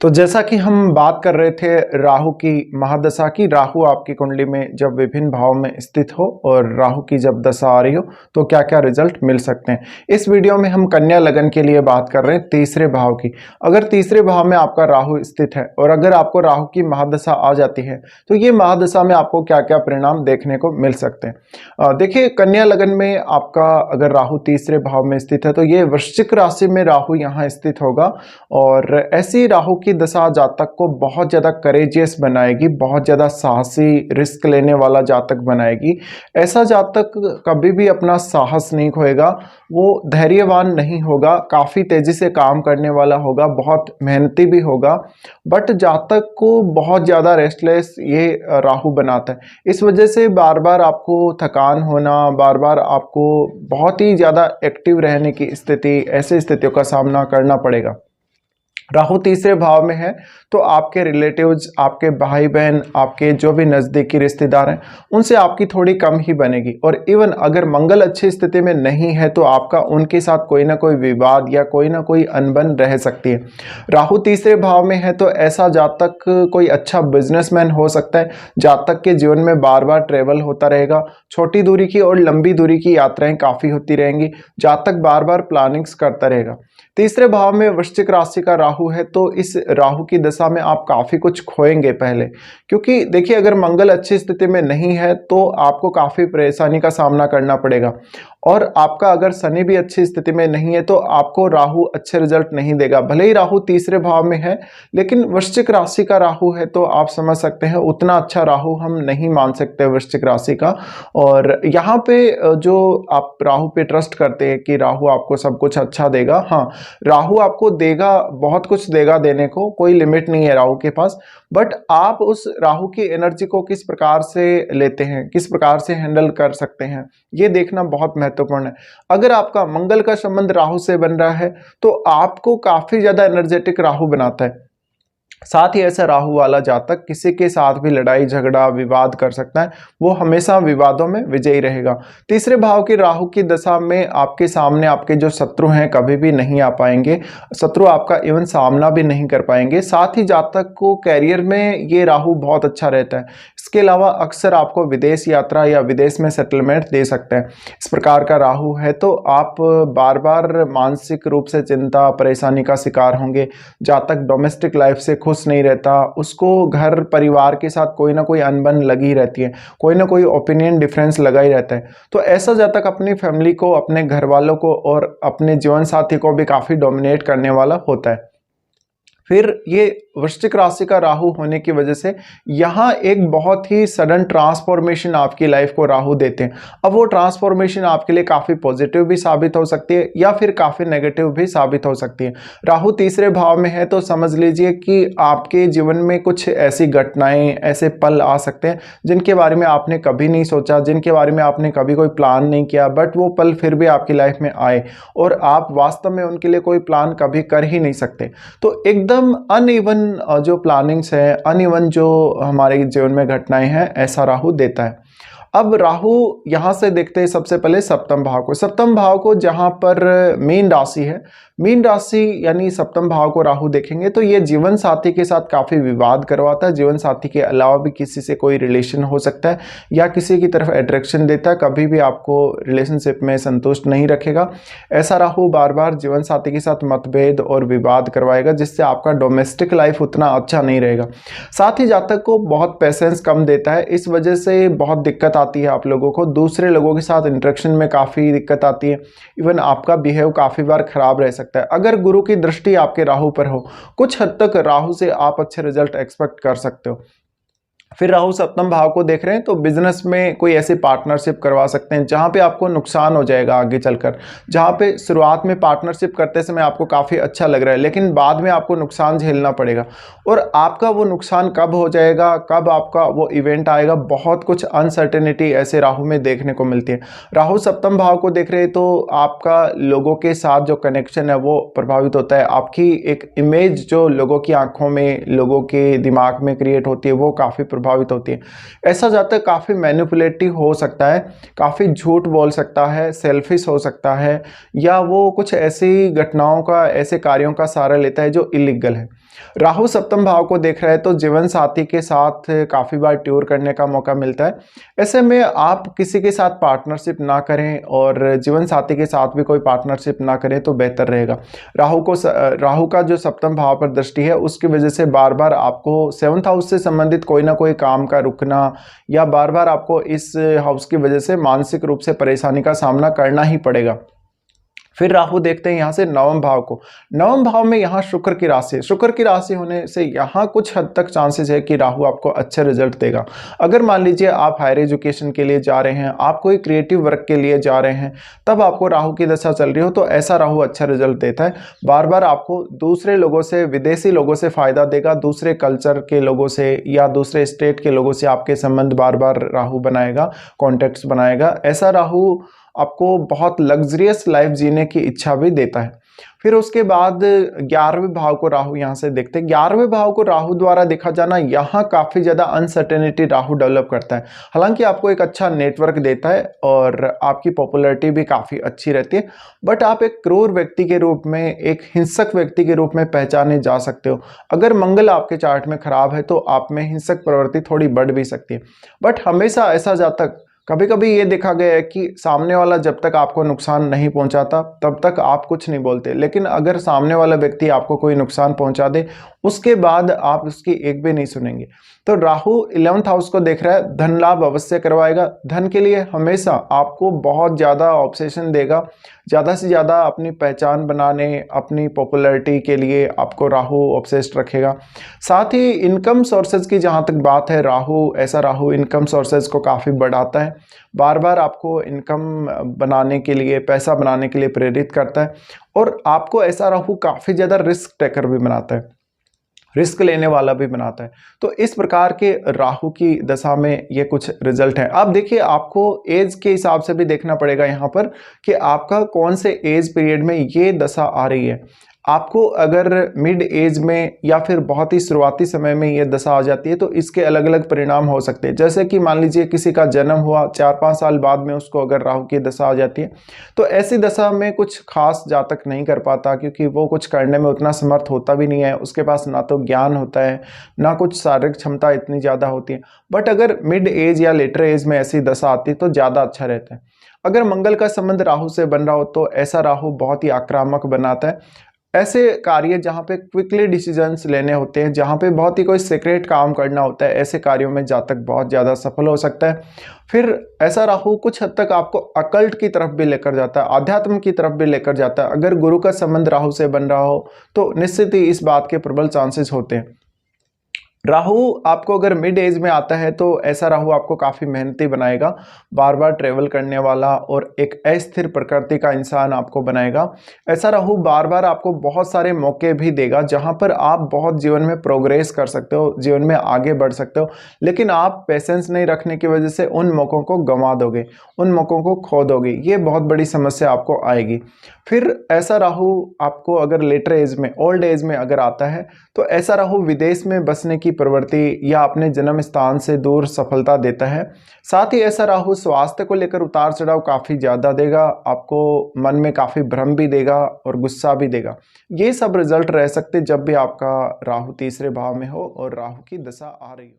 तो जैसा कि हम बात कर रहे थे राहु की महादशा की, राहु आपकी कुंडली में जब विभिन्न भाव में स्थित हो और राहु की जब दशा आ रही हो तो क्या क्या रिजल्ट मिल सकते हैं। इस वीडियो में हम कन्या लगन के लिए बात कर रहे हैं तीसरे भाव की। अगर तीसरे भाव में आपका राहु स्थित है और अगर आपको राहु की महादशा आ जाती है तो ये महादशा में आपको क्या क्या परिणाम देखने को मिल सकते हैं। देखिए, कन्या लगन में आपका अगर राहु तीसरे भाव में स्थित है तो ये वृश्चिक राशि में राहु यहाँ स्थित होगा और ऐसी राहु की दशा जातक को बहुत ज़्यादा करेजियस बनाएगी, बहुत ज़्यादा साहसी रिस्क लेने वाला जातक बनाएगी। ऐसा जातक कभी भी अपना साहस नहीं खोएगा, वो धैर्यवान नहीं होगा, काफ़ी तेज़ी से काम करने वाला होगा, बहुत मेहनती भी होगा। बट जातक को बहुत ज़्यादा रेस्टलेस ये राहु बनाता है। इस वजह से बार बार आपको थकान होना, बार बार आपको बहुत ही ज़्यादा एक्टिव रहने की स्थिति, ऐसी स्थितियों का सामना करना पड़ेगा। राहु तीसरे भाव में है तो आपके रिलेटिव्स, आपके भाई बहन, आपके जो भी नज़दीकी रिश्तेदार हैं उनसे आपकी थोड़ी कम ही बनेगी। और इवन अगर मंगल अच्छी स्थिति में नहीं है तो आपका उनके साथ कोई ना कोई विवाद या कोई ना कोई अनबन रह सकती है। राहु तीसरे भाव में है तो ऐसा जातक कोई अच्छा बिजनेसमैन हो सकता है। जातक के जीवन में बार बार ट्रेवल होता रहेगा, छोटी दूरी की और लंबी दूरी की यात्राएं काफ़ी होती रहेंगी। जातक बार बार प्लानिंग्स करता रहेगा। तीसरे भाव में वृश्चिक राशि का राहु है तो इस राहु की दशा में आप काफ़ी कुछ खोएंगे पहले, क्योंकि देखिए अगर मंगल अच्छी स्थिति में नहीं है तो आपको काफ़ी परेशानी का सामना करना पड़ेगा। और आपका अगर शनि भी अच्छी स्थिति में नहीं है तो आपको राहु अच्छे रिजल्ट नहीं देगा। भले ही राहु तीसरे भाव में है लेकिन वृश्चिक राशि का राहु है तो आप समझ सकते हैं उतना अच्छा राहु हम नहीं मान सकते वृश्चिक राशि का। और यहाँ पे जो आप राहु पे ट्रस्ट करते हैं कि राहु आपको सब कुछ अच्छा देगा, हाँ राहु आपको देगा, बहुत कुछ देगा, देने को कोई लिमिट नहीं है राहु के पास। बट आप उस राहु की एनर्जी को किस प्रकार से लेते हैं, किस प्रकार से हैंडल कर सकते हैं, ये देखना बहुत महत्वपूर्ण है। अगर आपका मंगल का संबंध राहु से बन रहा है तो आपको काफी ज्यादा एनर्जेटिक राहु बनाता है। साथ ही ऐसा राहु वाला जातक किसी के साथ भी लड़ाई झगड़ा विवाद कर सकता है, वो हमेशा विवादों में विजयी रहेगा। तीसरे भाव की राहु की दशा में आपके सामने आपके जो शत्रु हैं कभी भी नहीं आ पाएंगे, शत्रु आपका इवन सामना भी नहीं कर पाएंगे। साथ ही जातक को कैरियर में ये राहु बहुत अच्छा रहता है। इसके अलावा अक्सर आपको विदेश यात्रा या विदेश में सेटलमेंट दे सकते हैं। इस प्रकार का राहु है तो आप बार बार मानसिक रूप से चिंता परेशानी का शिकार होंगे। जातक डोमेस्टिक लाइफ से खुश नहीं रहता, उसको घर परिवार के साथ कोई ना कोई अनबन लगी रहती है, कोई ना कोई ओपिनियन डिफरेंस लगा ही रहता है। तो ऐसा जातक अपनी फैमिली को, अपने घर वालों को और अपने जीवन साथी को भी काफी डोमिनेट करने वाला होता है। फिर ये वृश्चिक राशि का राहु होने की वजह से यहाँ एक बहुत ही सडन ट्रांसफॉर्मेशन आपकी लाइफ को राहु देते हैं। अब वो ट्रांसफॉर्मेशन आपके लिए काफ़ी पॉजिटिव भी साबित हो सकती है या फिर काफ़ी नेगेटिव भी साबित हो सकती है। राहु तीसरे भाव में है तो समझ लीजिए कि आपके जीवन में कुछ ऐसी घटनाएं, ऐसे पल आ सकते हैं जिनके बारे में आपने कभी नहीं सोचा, जिनके बारे में आपने कभी कोई प्लान नहीं किया, बट वो पल फिर भी आपकी लाइफ में आए और आप वास्तव में उनके लिए कोई प्लान कभी कर ही नहीं सकते। तो एकदम अनइवन जो प्लानिंग्स है, अनइवन जो हमारे जीवन में घटनाएं हैं, ऐसा राहु देता है। अब राहु यहां से देखते हैं सबसे पहले सप्तम भाव को। सप्तम भाव को जहां पर मीन राशि है, मीन राशि यानी सप्तम भाव को राहु देखेंगे तो ये जीवन साथी के साथ काफी विवाद करवाता है। जीवन साथी के अलावा भी किसी से कोई रिलेशन हो सकता है या किसी की तरफ अट्रैक्शन देता है, कभी भी आपको रिलेशनशिप में संतुष्ट नहीं रखेगा। ऐसा राहु बार बार जीवन साथी के साथ मतभेद और विवाद करवाएगा जिससे आपका डोमेस्टिक लाइफ उतना अच्छा नहीं रहेगा। साथ ही जातक को बहुत पेशेंस कम देता है, इस वजह से बहुत दिक्कत आती है आप लोगों को, दूसरे लोगों के साथ इंटरेक्शन में काफ़ी दिक्कत आती है। इवन आपका बिहेव काफ़ी बार खराब रह सकता है। अगर गुरु की दृष्टि आपके राहु पर हो, कुछ हद तक राहु से आप अच्छे रिजल्ट एक्सपेक्ट कर सकते हो। फिर राहु सप्तम भाव को देख रहे हैं तो बिजनेस में कोई ऐसी पार्टनरशिप करवा सकते हैं जहां पे आपको नुकसान हो जाएगा आगे चलकर। जहां पे शुरुआत में पार्टनरशिप करते समय आपको काफ़ी अच्छा लग रहा है लेकिन बाद में आपको नुकसान झेलना पड़ेगा। और आपका वो नुकसान कब हो जाएगा, कब आपका वो इवेंट आएगा, बहुत कुछ अनसर्टेनिटी ऐसे राहु में देखने को मिलती है। राहु सप्तम भाव को देख रहे हैं तो आपका लोगों के साथ जो कनेक्शन है वो प्रभावित होता है। आपकी एक इमेज जो लोगों की आंखों में, लोगों के दिमाग में क्रिएट होती है वो काफ़ी प्रभावित होती है। ऐसा जातक काफ़ी मैनिपुलेटिव हो सकता है, काफ़ी झूठ बोल सकता है, सेल्फिश हो सकता है या वो कुछ ऐसी घटनाओं का, ऐसे कार्यों का सहारा लेता है जो इलीगल है। राहु सप्तम भाव को देख रहे हैं तो जीवन साथी के साथ काफ़ी बार टूर करने का मौका मिलता है। ऐसे में आप किसी के साथ पार्टनरशिप ना करें और जीवन साथी के साथ भी कोई पार्टनरशिप ना करें तो बेहतर रहेगा। राहु का जो सप्तम भाव पर दृष्टि है उसकी वजह से बार बार आपको 7th हाउस से संबंधित कोई ना कोई काम का रुकना या बार बार आपको इस हाउस की वजह से मानसिक रूप से परेशानी का सामना करना ही पड़ेगा। फिर राहु देखते हैं यहाँ से नवम भाव को। नवम भाव में यहाँ शुक्र की राशि है। शुक्र की राशि होने से यहाँ कुछ हद तक चांसेस है कि राहु आपको अच्छे रिजल्ट देगा। अगर मान लीजिए आप हायर एजुकेशन के लिए जा रहे हैं, आप कोई क्रिएटिव वर्क के लिए जा रहे हैं, तब आपको राहु की दशा चल रही हो तो ऐसा राहु अच्छा रिजल्ट देता है। बार बार आपको दूसरे लोगों से, विदेशी लोगों से फायदा देगा, दूसरे कल्चर के लोगों से या दूसरे स्टेट के लोगों से आपके संबंध बार बार राहु बनाएगा, कॉन्टेक्ट्स बनाएगा। ऐसा राहु आपको बहुत लग्जरियस लाइफ जीने की इच्छा भी देता है। फिर उसके बाद 11वें भाव को राहु यहाँ से देखते हैं। 11वें भाव को राहु द्वारा देखा जाना, यहाँ काफ़ी ज़्यादा अनसर्टेनिटी राहु डेवलप करता है। हालांकि आपको एक अच्छा नेटवर्क देता है और आपकी पॉपुलैरिटी भी काफ़ी अच्छी रहती है, बट आप एक क्रूर व्यक्ति के रूप में, एक हिंसक व्यक्ति के रूप में पहचाने जा सकते हो। अगर मंगल आपके चार्ट में खराब है तो आप में हिंसक प्रवृत्ति थोड़ी बढ़ भी सकती है। बट हमेशा ऐसा जातक, कभी कभी ये देखा गया है कि सामने वाला जब तक आपको नुकसान नहीं पहुंचाता तब तक आप कुछ नहीं बोलते, लेकिन अगर सामने वाला व्यक्ति आपको कोई नुकसान पहुंचा दे उसके बाद आप उसकी एक भी नहीं सुनेंगे। तो राहु 11th हाउस को देख रहा है, धन लाभ अवश्य करवाएगा। धन के लिए हमेशा आपको बहुत ज़्यादा ऑब्सेशन देगा, ज़्यादा से ज़्यादा अपनी पहचान बनाने, अपनी पॉपुलैरिटी के लिए आपको राहु ऑब्सेस्ड रखेगा। साथ ही इनकम सोर्सेज की जहाँ तक बात है, ऐसा राहु इनकम सोर्सेज को काफ़ी बढ़ाता है, बार बार आपको इनकम बनाने के लिए, पैसा बनाने के लिए प्रेरित करता है। और आपको ऐसा राहु काफ़ी ज़्यादा रिस्क टेकर भी बनाता है, रिस्क लेने वाला भी बनाता है। तो इस प्रकार के राहु की दशा में ये कुछ रिजल्ट है। अब देखिए, आपको एज के हिसाब से भी देखना पड़ेगा यहाँ पर कि आपका कौन से एज पीरियड में ये दशा आ रही है। आपको अगर मिड एज में या फिर बहुत ही शुरुआती समय में ये दशा आ जाती है तो इसके अलग अलग परिणाम हो सकते हैं। जैसे कि मान लीजिए किसी का जन्म हुआ 4-5 साल बाद में उसको अगर राहु की दशा आ जाती है तो ऐसी दशा में कुछ खास जातक नहीं कर पाता, क्योंकि वो कुछ करने में उतना समर्थ होता भी नहीं है, उसके पास ना तो ज्ञान होता है ना कुछ शारीरिक क्षमता इतनी ज़्यादा होती है। बट अगर मिड एज या लेटर एज में ऐसी दशा आती है तो ज़्यादा अच्छा रहता है। अगर मंगल का संबंध राहु से बन रहा हो तो ऐसा राहु बहुत ही आक्रामक बनाता है। ऐसे कार्य जहाँ पे क्विकली डिसीजंस लेने होते हैं, जहाँ पे बहुत ही कोई सीक्रेट काम करना होता है, ऐसे कार्यों में जातक बहुत ज़्यादा सफल हो सकता है। फिर ऐसा राहु कुछ हद तक आपको अकल्ट की तरफ भी लेकर जाता है, आध्यात्म की तरफ भी लेकर जाता है। अगर गुरु का संबंध राहु से बन रहा हो तो निश्चित ही इस बात के प्रबल चांसेस होते हैं। राहु आपको अगर मिड एज में आता है तो ऐसा राहु आपको काफ़ी मेहनती बनाएगा, बार बार ट्रेवल करने वाला और एक अस्थिर प्रकृति का इंसान आपको बनाएगा। ऐसा राहु बार बार आपको बहुत सारे मौके भी देगा जहां पर आप बहुत जीवन में प्रोग्रेस कर सकते हो, जीवन में आगे बढ़ सकते हो, लेकिन आप पेशेंस नहीं रखने की वजह से उन मौक़ों को गंवा दोगे, उन मौक़ों को खो दोगे। ये बहुत बड़ी समस्या आपको आएगी। फिर ऐसा राहु आपको अगर लेटर एज में, ओल्ड एज में अगर आता है तो ऐसा राहु विदेश में बसने की प्रवृत्ति या अपने जन्म स्थान से दूर सफलता देता है। साथ ही ऐसा राहु स्वास्थ्य को लेकर उतार चढ़ाव काफ़ी ज़्यादा देगा, आपको मन में काफ़ी भ्रम भी देगा और गुस्सा भी देगा। ये सब रिजल्ट रह सकते जब भी आपका राहु तीसरे भाव में हो और राहु की दशा आ रही हो।